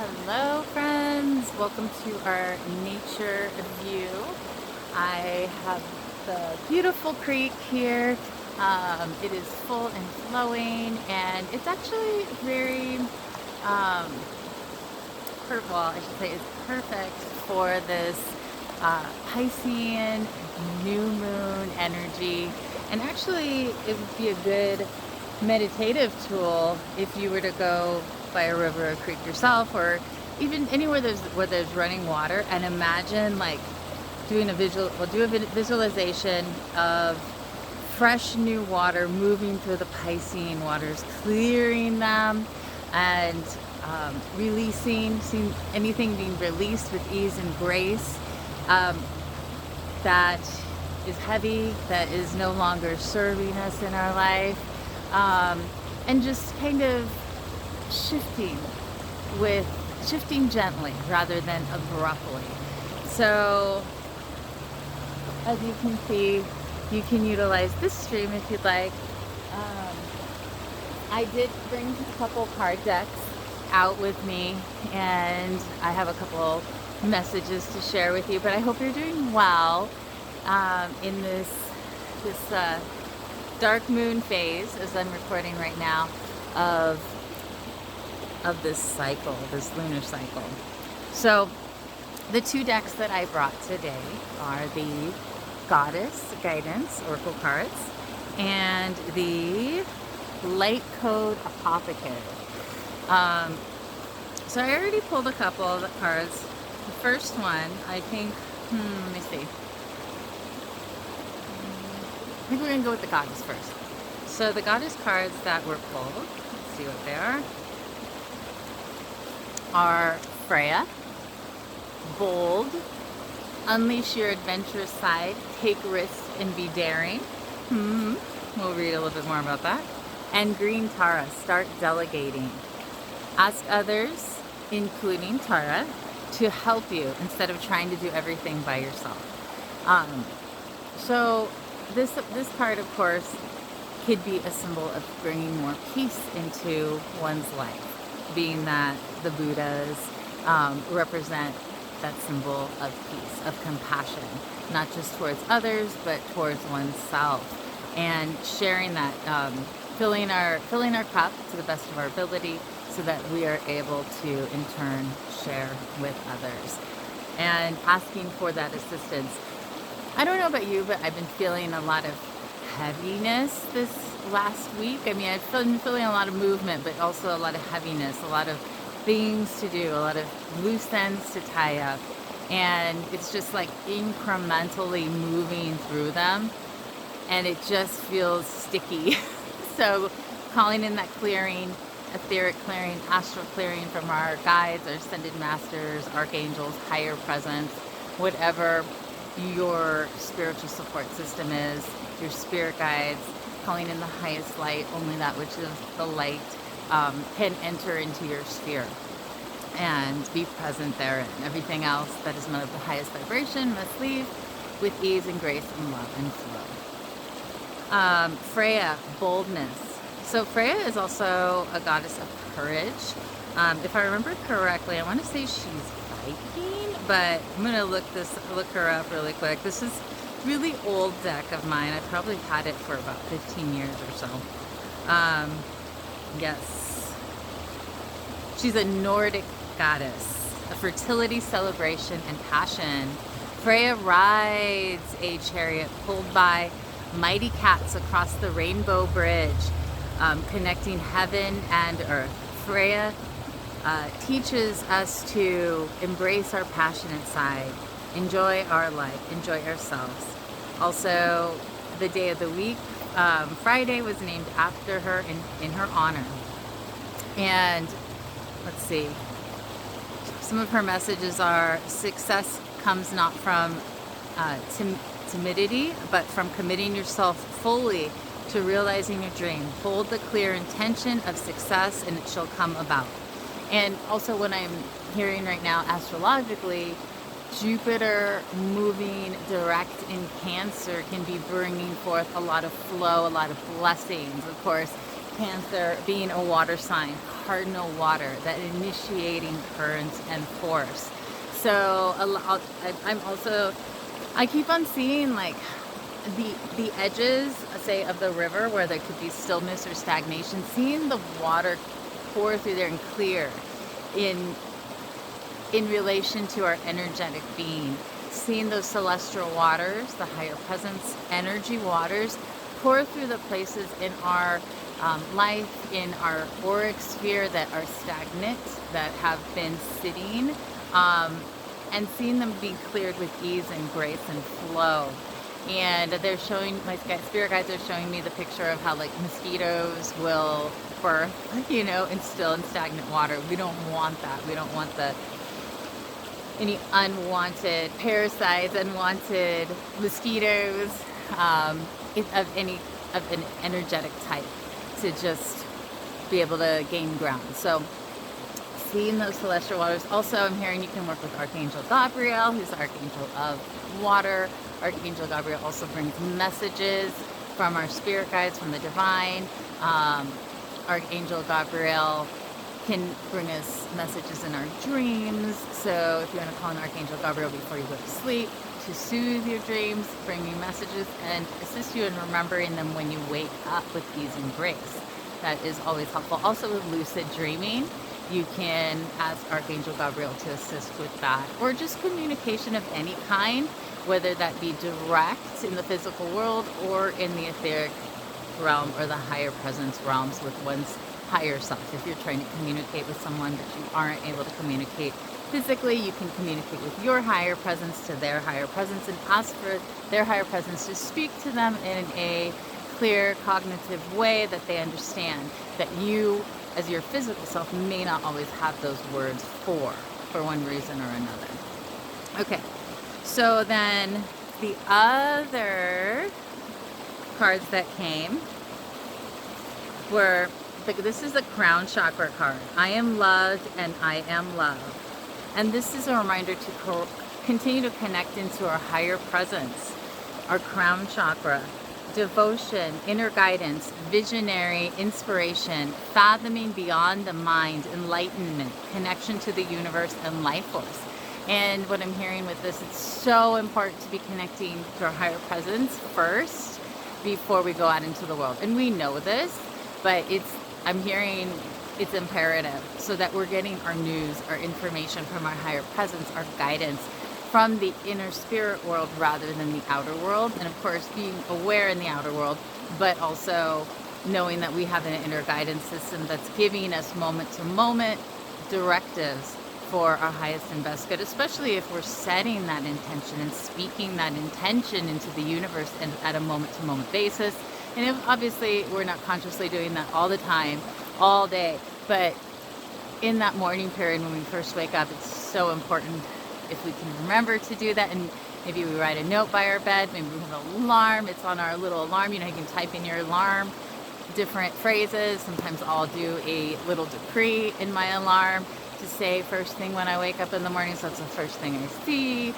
Hello friends, welcome to our nature view. I have the beautiful creek here. It is full and flowing, and it's actually very, well, I should say it's perfect for this Piscean new moon energy. And actually it would be a good meditative tool if you were to go by a river or creek yourself, or even anywhere where there's running water, and imagine like doing a visualization of fresh new water moving through the Piscean waters, clearing them and releasing, seeing anything being released with ease and grace that is heavy, that is no longer serving us in our life, and just kind of shifting gently rather than abruptly. So as you can see, you can utilize this stream if you'd like. I did bring a couple card decks out with me, and I have a couple messages to share with you, but I hope you're doing well in this dark moon phase, as I'm recording right now, of this cycle, this lunar cycle. So the two decks that I brought today are the Goddess Guidance Oracle cards and the Light Code Apothecary. So I already pulled a couple of the cards. The first one, I think, let me see. I think we're going to go with the Goddess first. So the Goddess cards that were pulled, let's see what they are Freya, bold, unleash your adventurous side, take risks and be daring. We'll read a little bit more about that. And green Tara, start delegating. Ask others, including Tara, to help you instead of trying to do everything by yourself. So this card, of course, could be a symbol of bringing more peace into one's life, being that the Buddhas represent that symbol of peace, of compassion, not just towards others, but towards oneself, and sharing that, filling our cup to the best of our ability, so that we are able to in turn share with others, and asking for that assistance. I don't know about you, but I've been feeling a lot of heaviness this last week. I mean, I've been feeling a lot of movement, but also a lot of heaviness, a lot of things to do, a lot of loose ends to tie up. And it's just like incrementally moving through them, and it just feels sticky. So calling in that clearing, etheric clearing, astral clearing from our guides, our ascended masters, archangels, higher presence, whatever your spiritual support system is, your spirit guides, calling in the highest light, only that which is the light can enter into your sphere and be present therein. Everything else that is not of the highest vibration must leave with ease and grace and love and flow. Freya, boldness. So Freya is also a goddess of courage. If I remember correctly, I want to say she's Viking, but I'm going to look her up really quick. This is really old deck of mine. I've probably had it for about 15 years or so. Yes. She's a Nordic goddess, a fertility, celebration, and passion. Freya rides a chariot pulled by mighty cats across the rainbow bridge, connecting heaven and earth. Freya teaches us to embrace our passionate side, enjoy our life, enjoy ourselves. Also, the day of the week, Friday, was named after her in her honor. And let's see, some of her messages are: success comes not from timidity, but from committing yourself fully to realizing your dream. Hold the clear intention of success and it shall come about. And also, what I'm hearing right now astrologically, Jupiter moving direct in Cancer can be bringing forth a lot of flow, a lot of blessings. Of course, Cancer being a water sign, cardinal water, that initiating current and force. So I keep on seeing like the edges, say, of the river where there could be stillness or stagnation, seeing the water pour through there and clear in relation to our energetic being, seeing those celestial waters, the higher presence energy waters, pour through the places in our life, in our auric sphere that are stagnant, that have been sitting, and seeing them be cleared with ease and grace and flow. And they're showing, my spirit guides are showing me the picture of how like mosquitoes will birth, you know, in still and stagnant water. We don't want that. We don't want any unwanted parasites, unwanted mosquitoes, of an energetic type to just be able to gain ground. So seeing those celestial waters. Also, I'm hearing you can work with Archangel Gabriel, who's the Archangel of water. Archangel Gabriel also brings messages from our spirit guides, from the divine. Archangel Gabriel can bring us messages in our dreams. So if you want to call on Archangel Gabriel before you go to sleep, to soothe your dreams, bring you messages, and assist you in remembering them when you wake up with ease and grace. That is always helpful. Also with lucid dreaming, you can ask Archangel Gabriel to assist with that. Or just communication of any kind, whether that be direct in the physical world or in the etheric realm or the higher presence realms with one's higher self. If you're trying to communicate with someone that you aren't able to communicate physically, you can communicate with your higher presence to their higher presence and ask for their higher presence to speak to them in a clear, cognitive way that they understand, that you, as your physical self, may not always have those words for one reason or another. Okay, so then the other cards that came were, this is the crown chakra card. I am loved and I am loved. And this is a reminder to continue to connect into our higher presence, our crown chakra, devotion, inner guidance, visionary, inspiration, fathoming beyond the mind, enlightenment, connection to the universe and life force. And what I'm hearing with this, it's so important to be connecting to our higher presence first before we go out into the world. And we know this, but I'm hearing it's imperative so that we're getting our news, our information from our higher presence, our guidance from the inner spirit world rather than the outer world. And of course, being aware in the outer world, but also knowing that we have an inner guidance system that's giving us moment to moment directives for our highest and best good, especially if we're setting that intention and speaking that intention into the universe and at a moment to moment basis. And if, obviously, we're not consciously doing that all the time, all day, but in that morning period when we first wake up, it's so important if we can remember to do that. And maybe we write a note by our bed, maybe we have an alarm, it's on our little alarm, you know, you can type in your alarm different phrases. Sometimes I'll do a little decree in my alarm to say first thing when I wake up in the morning, so that's the first thing I see.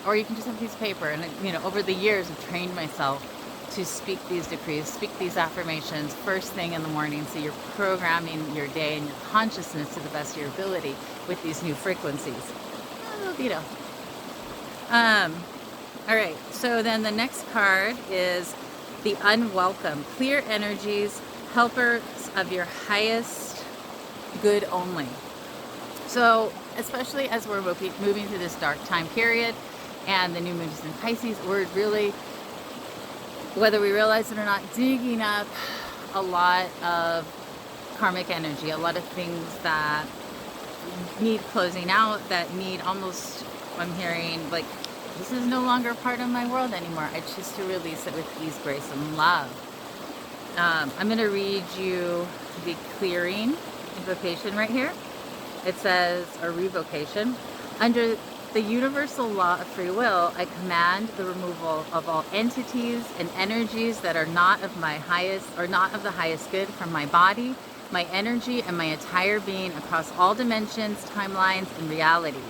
Or you can just have a piece of paper. And you know, over the years I've trained myself to speak these decrees, speak these affirmations first thing in the morning, so you're programming your day and your consciousness to the best of your ability with these new frequencies. All right, so then the next card is the unwelcome. Clear energies, helpers of your highest good only. So especially as we're moving through this dark time period and the new moon is in Pisces, we're really, whether we realize it or not, digging up a lot of karmic energy, a lot of things that need closing out, that need almost, I'm hearing, like, this is no longer part of my world anymore. I choose to release it with ease, grace, and love. I'm going to read you the clearing invocation right here. It says, or revocation, under the universal law of free will, I command the removal of all entities and energies that are not of my highest, or not of the highest good, from my body, my energy, and my entire being across all dimensions, timelines, and realities.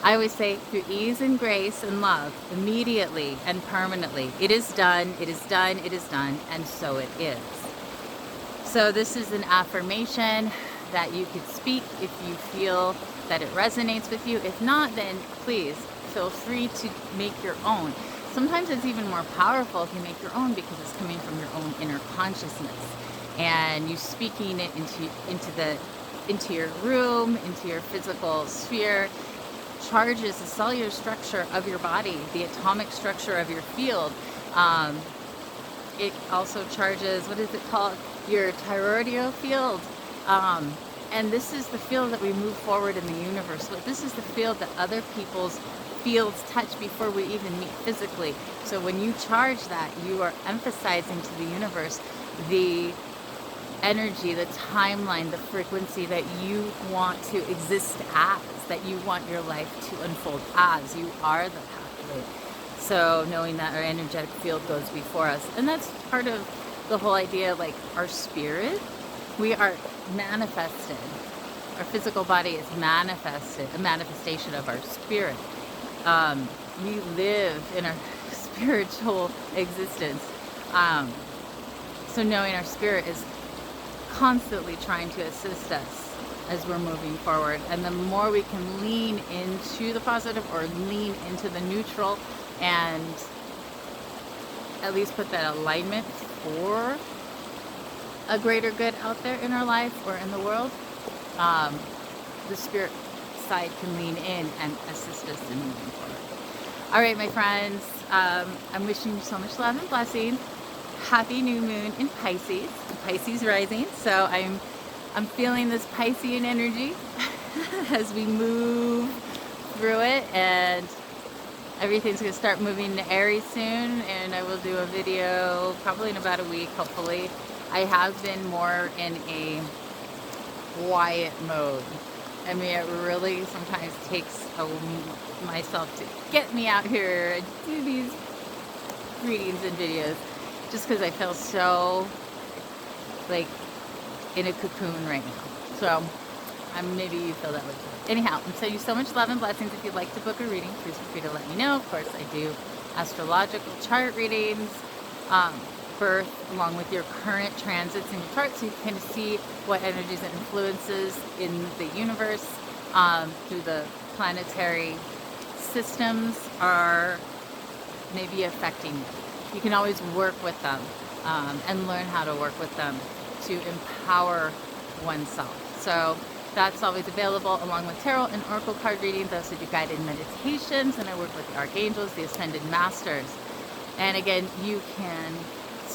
I always say, through ease and grace and love, immediately and permanently. It is done, it is done, it is done, and so it is. So this is an affirmation that you could speak if you feel that it resonates with you. If not, then please feel free to make your own. Sometimes it's even more powerful if you make your own because it's coming from your own inner consciousness, and you speaking it into your room, into your physical sphere, charges the cellular structure of your body, the atomic structure of your field. It also charges, what is it called? Your thyroidal field. And this is the field that we move forward in the universe with. This is the field that other people's fields touch before we even meet physically. So when you charge that, you are emphasizing to the universe the energy, the timeline, the frequency that you want to exist as, that you want your life to unfold as. You are the pathway. So knowing that our energetic field goes before us, and that's part of the whole idea, like our spirit, we are manifested. Our physical body is manifested, a manifestation of our spirit. We live in our spiritual existence. So knowing our spirit is constantly trying to assist us as we're moving forward. And the more we can lean into the positive or lean into the neutral and at least put that alignment for a greater good out there in our life or in the world, the spirit side can lean in and assist us in moving forward. All right, my friends, I'm wishing you so much love and blessings. Happy new moon in Pisces, Pisces rising. So I'm feeling this Piscean energy as we move through it, and everything's going to start moving to Aries soon, and I will do a video probably in about a week, hopefully. I have been more in a quiet mode. I mean, it really sometimes takes myself to get me out here and do these readings and videos, just because I feel so like in a cocoon right now. So maybe you feel that way too. Anyhow, I'm sending you so much love and blessings. If you'd like to book a reading, please feel free to let me know. Of course, I do astrological chart readings, birth, along with your current transits in your chart, so you can kind of see what energies and influences in the universe through the planetary systems are maybe affecting you. You can always work with them and learn how to work with them to empower oneself. So that's always available, along with tarot and oracle card readings. I also do guided meditations, and I work with the archangels, the ascended masters. And again, you can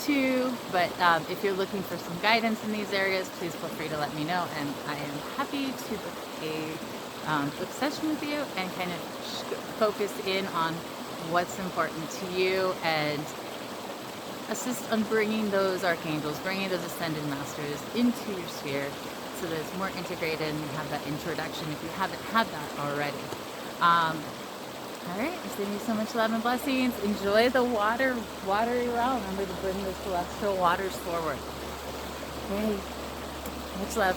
too, but if you're looking for some guidance in these areas, please feel free to let me know, and I am happy to book a book session with you and kind of focus in on what's important to you and assist on bringing those archangels, bringing those ascended masters into your sphere, so that it's more integrated and you have that introduction if you haven't had that already. All right, I'm sending you so much love and blessings. Enjoy the watery realm. Remember to bring those celestial waters forward. Okay, much love.